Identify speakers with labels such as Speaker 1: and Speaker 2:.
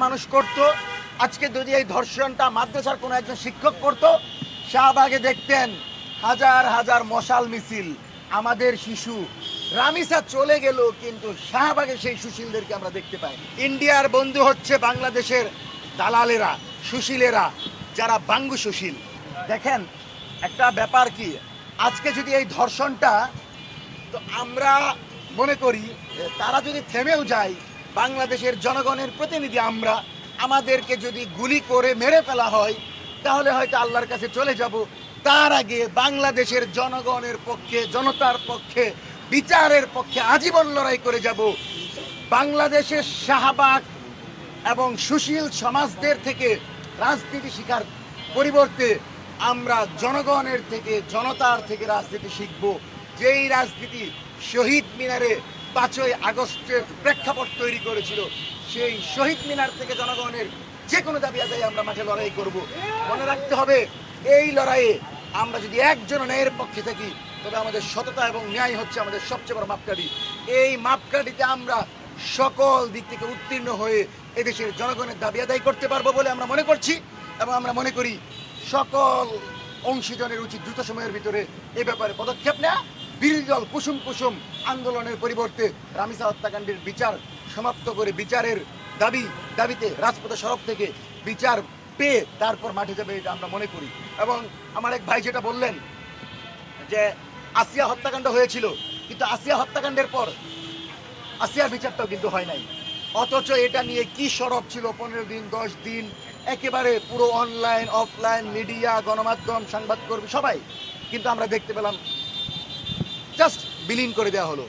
Speaker 1: মানুষ করত, আজকে যদি এই ধর্ষণটা মাদ্রাসার কোনো একজন শিক্ষক করত, শাহবাগে দেখতেন হাজার হাজার মশাল মিছিল। আমাদের শিশু রামিসা চলে গেল, কিন্তু শাহবাগে সেই সুশীলদেরকে আমরা দেখতে পাই। ইন্ডিয়ার বন্ধু হচ্ছে বাংলাদেশের দালালেরা, সুশীলেরা, যারা বাঙ্গু সুশীল। দেখেন একটা ব্যাপার কি, আজকে যদি এই ধর্ষণটা, তো আমরা মনে করি তারা যদি থেমেও যায়, বাংলাদেশের জনগণের প্রতিনিধি আমরা, আমাদেরকে যদি গুলি করে মেরে ফেলা হয় তাহলে হয়তো আল্লাহর কাছে চলে যাব। তার আগে বাংলাদেশের জনগণের পক্ষে, জনতার পক্ষে, বিচারের পক্ষে আজীবন লড়াই করে যাব। বাংলাদেশের শাহবাগ এবং সুশীল সমাজদের থেকে রাজনীতি শিখার পরিবর্তে আমরা জনগণের থেকে, জনতার থেকে রাজনীতি শিখব। যেই রাজনীতি শহীদ মিনারে 5ই আগস্টের প্রেক্ষাপট তৈরি করেছিল, সেই শহীদ মিনার থেকে জনগণের যে কোনো দাবি আদায় আমরা মাঠে লড়াই করব। মনে রাখতে হবে, এই লড়াইয়ে আমরা যদি একজন ন্যায়ের পক্ষে থাকি, তবে আমাদের সততা এবং ন্যায় হচ্ছে আমাদের সবচেয়ে বড় মাপকাঠি। এই মাপকাঠিতে আমরা সকল দিক থেকে উত্তীর্ণ হয়ে এদেশের জনগণের দাবি আদায় করতে পারবো বলে আমরা মনে করছি, এবং আমরা মনে করি সকল অংশীজনের উচিত দ্রুত সময়ের ভিতরে এ ব্যাপারে পদক্ষেপ নেওয়া। বিরোধী দল কুসুম কুসুম আন্দোলনের পরিবর্তে রামিসা হত্যাকাণ্ডের বিচার সমাপ্ত করে বিচারের দাবিতে রাজপথে সড়ক থেকে বিচার পেয়ে তারপর মাঠে যাবে, এটা আমরা মনে করি। এবং আমার এক ভাই যেটা বললেন যে আসিয়া হত্যাকাণ্ড হয়েছিল, কিন্তু আসিয়া হত্যাকাণ্ডের পর আসিয়ার বিচারটাও কিন্তু হয় নাই। অথচ এটা নিয়ে কি সরব ছিল 15 দিন 10 দিন, একেবারে পুরো অনলাইন অফলাইন মিডিয়া, গণমাধ্যম, সংবাদকর্মী সবাই, কিন্তু আমরা দেখতে পেলাম জাস্ট বিলীন করে দেওয়া হলো।